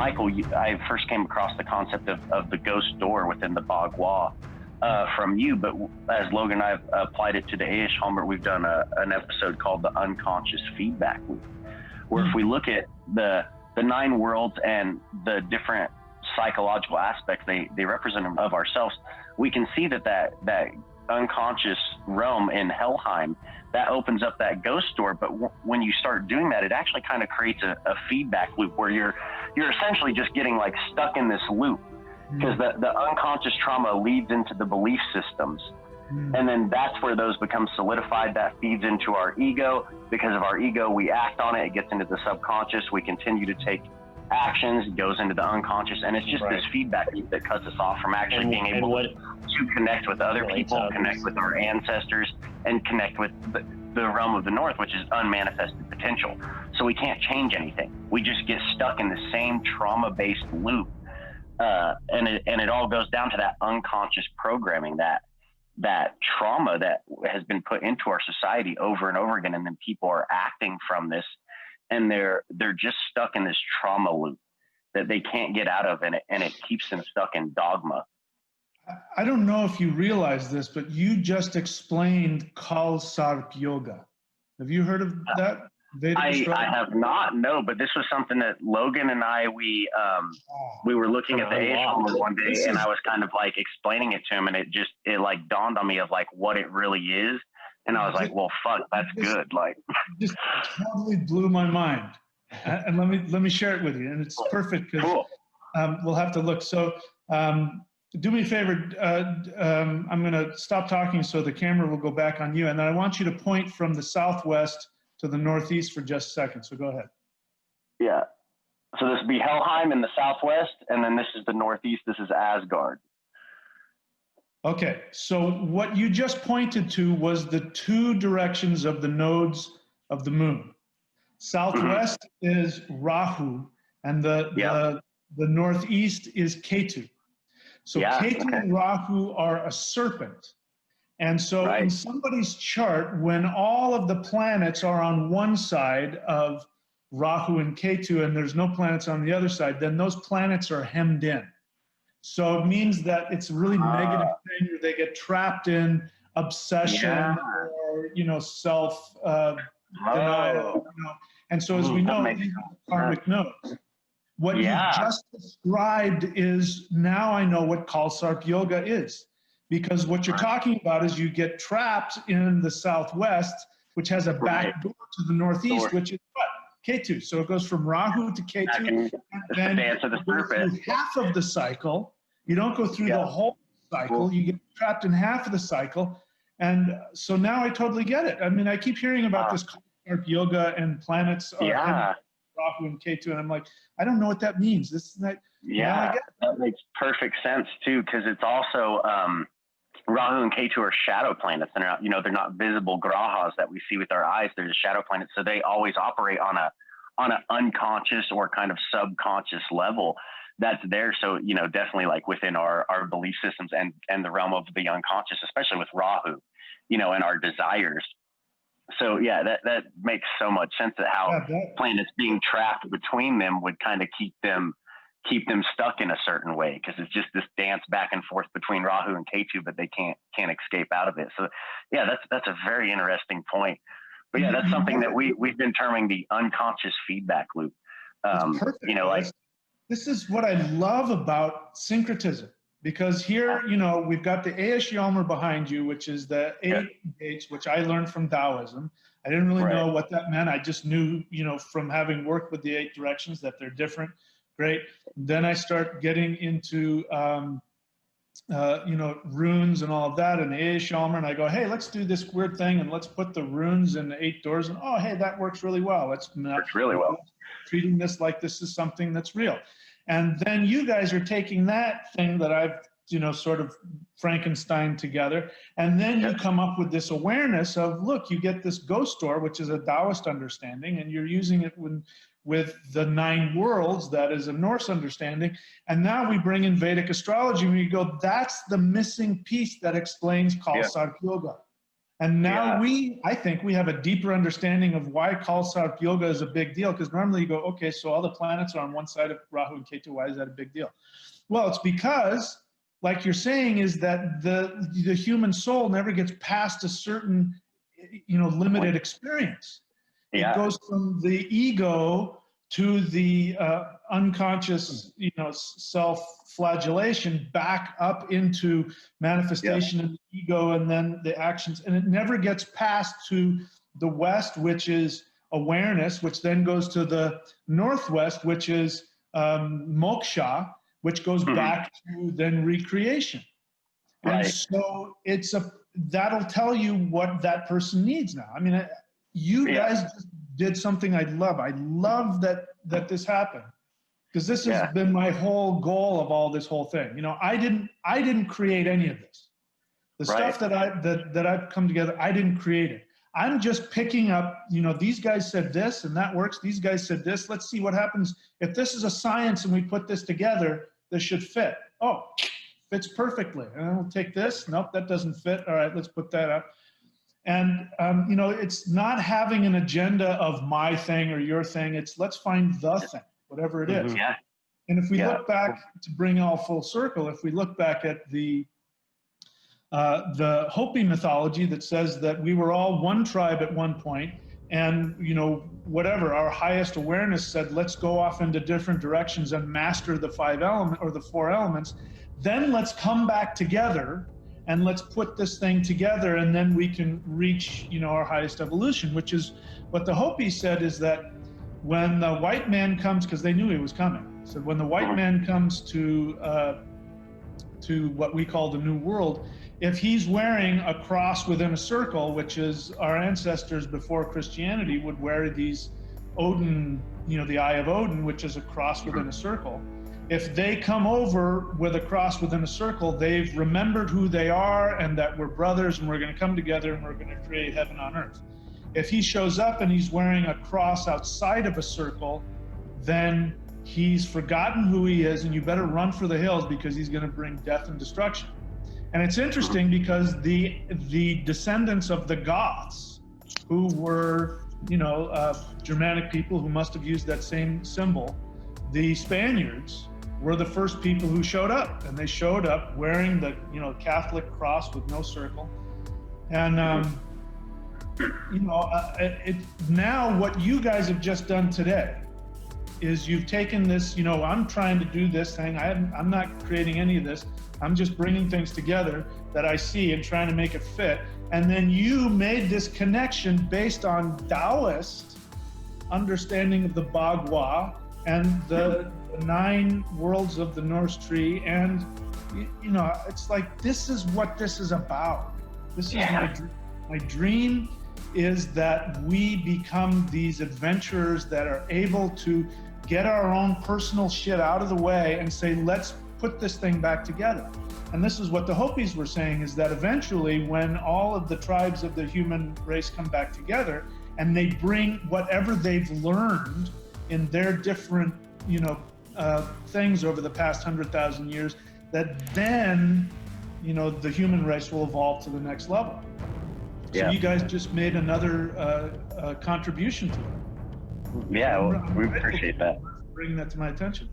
Michael, I first came across the concept of the ghost door within the Bagua from you, but as Logan and I have applied it to the A.H. Halmert, we've done an episode called the unconscious feedback loop, where if we look at the 9 worlds and the different psychological aspects they represent of ourselves, we can see that unconscious realm in Helheim, that opens up that ghost door. But when you start doing that, it actually kind of creates a feedback loop where you're essentially just getting like stuck in this loop, because the unconscious trauma leads into the belief systems. And then that's where those become solidified. That feeds into our ego. Because of our ego, we act on it. It gets into the subconscious. We continue to take actions. It goes into the unconscious. And it's just this feedback loop that cuts us off from actually being able to connect with other people, connect with our ancestors, and connect with the realm of the North, which is unmanifested potential. So we can't change anything. We just get stuck in the same trauma-based loop. And it all goes down to that unconscious programming, that trauma that has been put into our society over and over again, and then people are acting from this, and they're just stuck in this trauma loop that they can't get out of, and it keeps them stuck in dogma. I don't know if you realize this, but you just explained Kal-Sarp Yoga. Have you heard of that? I have not, no, but this was something that Logan and I, we were looking at the A.H. one day, and I was kind of like explaining it to him, and it like dawned on me of like what it really is. And I was like, well, fuck, that's good. Like, just totally blew my mind. And let me share it with you. And it's perfect because we'll have to look. So do me a favor. I'm going to stop talking so the camera will go back on you. And then I want you to point from the southwest to the northeast for just a second. So go ahead. Yeah. So this would be Helheim in the southwest, and then this is the northeast. This is Asgard. Okay. So what you just pointed to was the 2 directions of the nodes of the moon. Southwest is Rahu, and the northeast is Ketu. So Ketu and Rahu are a serpent. And so in somebody's chart, when all of the planets are on one side of Rahu and Ketu and there's no planets on the other side, then those planets are hemmed in. So it means that it's a really negative thing, or they get trapped in obsession or, self denial. And so as we know, these are karmic nodes. What you just described is, now I know what Kal-Sarp Yoga is. Because what you're talking about is you get trapped in the southwest, which has a back door to the northeast, which is what? Ketu. So it goes from Rahu to Ketu. And then you go through half of the cycle. You don't go through the whole cycle. You get trapped in half of the cycle. And so now I totally get it. I mean, I keep hearing about this Kal-Sarp Yoga and planets are Rahu and Ketu, and I'm like, I don't know what that means. That makes perfect sense too, because it's also Rahu and Ketu are shadow planets, and they're not visible grahas that we see with our eyes. They're just shadow planets, so they always operate on an unconscious or kind of subconscious level that's there. So definitely like within our belief systems and the realm of the unconscious, especially with Rahu, and our desires. So that makes so much sense, that how planets being trapped between them would kind of keep them stuck in a certain way, because it's just this dance back and forth between Rahu and Ketu, but they can't escape out of it. So that's a very interesting point. But that's something that we've been terming the unconscious feedback loop. This is what I love about syncretism, because here, we've got the A.H. Yalmer behind you, which is the 8 gates, which I learned from Taoism. I didn't really know what that meant. I just knew, from having worked with the 8 directions, that they're different. Great. Then I start getting into, runes and all of that, and the A.H. Yalmer, and I go, hey, let's do this weird thing, and let's put the runes in the 8 doors, and oh, hey, that works really well. Works really well. Treating this like this is something that's real. And then you guys are taking that thing that I've, sort of Frankenstein together, and then you come up with this awareness of, look, you get this ghost door, which is a Taoist understanding, and you're using it with the 9 worlds, that is a Norse understanding. And now we bring in Vedic astrology, and we go, that's the missing piece that explains Kal-Sarp Yoga. And now Yeah. I think we have a deeper understanding of why Kalsarp Yoga is a big deal. Because normally you go, okay, so all the planets are on one side of Rahu and Ketu. Why is that a big deal? Well, it's because, like you're saying, is that the human soul never gets past a certain, limited experience. It goes from the ego to the unconscious, self-flagellation, back up into manifestation in the ego, and then the actions, and it never gets past to the west, which is awareness, which then goes to the northwest, which is moksha, which goes back to then recreation. And so that'll tell you what that person needs now. I mean, you guys just did something I love. I love that this happened, because this has been my whole goal of all this whole thing. I didn't create any of this. The stuff that I've come together, I didn't create it. I'm just picking up, these guys said this and that works. These guys said this. Let's see what happens. If this is a science and we put this together, this should fit. Oh, fits perfectly. And we'll take this. Nope, that doesn't fit. All right, let's put that up. And, it's not having an agenda of my thing or your thing. It's let's find the thing, whatever it is. Yeah. And if we look back, to bring all full circle, if we look back at the Hopi mythology that says that we were all one tribe at one point, and whatever our highest awareness said, let's go off into different directions and master the 5 elements or the 4 elements. Then let's come back together and let's put this thing together, and then we can reach our highest evolution, which is what the Hopi said, is that when the white man comes, because they knew he was coming, so when the white man comes to what we call the New World, if he's wearing a cross within a circle, which is our ancestors before Christianity would wear these Odin, the Eye of Odin, which is a cross within a circle. If they come over with a cross within a circle, they've remembered who they are and that we're brothers and we're going to come together and we're going to create heaven on earth. If he shows up and he's wearing a cross outside of a circle, then he's forgotten who he is, and you better run for the hills, because he's going to bring death and destruction. And it's interesting because the descendants of the Goths, who were, Germanic people who must have used that same symbol, the Spaniards were the first people who showed up, and they showed up wearing the, Catholic cross with no circle. And, now what you guys have just done today is you've taken this, I'm trying to do this thing. I'm not creating any of this. I'm just bringing things together that I see and trying to make it fit. And then you made this connection based on Taoist understanding of the Bagua and the 9 worlds of the Norse tree. And, it's like, this is what this is about. This is my dream is that we become these adventurers that are able to get our own personal shit out of the way and say, let's put this thing back together. And this is what the Hopis were saying, is that eventually when all of the tribes of the human race come back together and they bring whatever they've learned in their different, things over the past 100,000 years, that then, the human race will evolve to the next level. So you guys just made another contribution to it. Yeah, we appreciate that. Bringing that to my attention.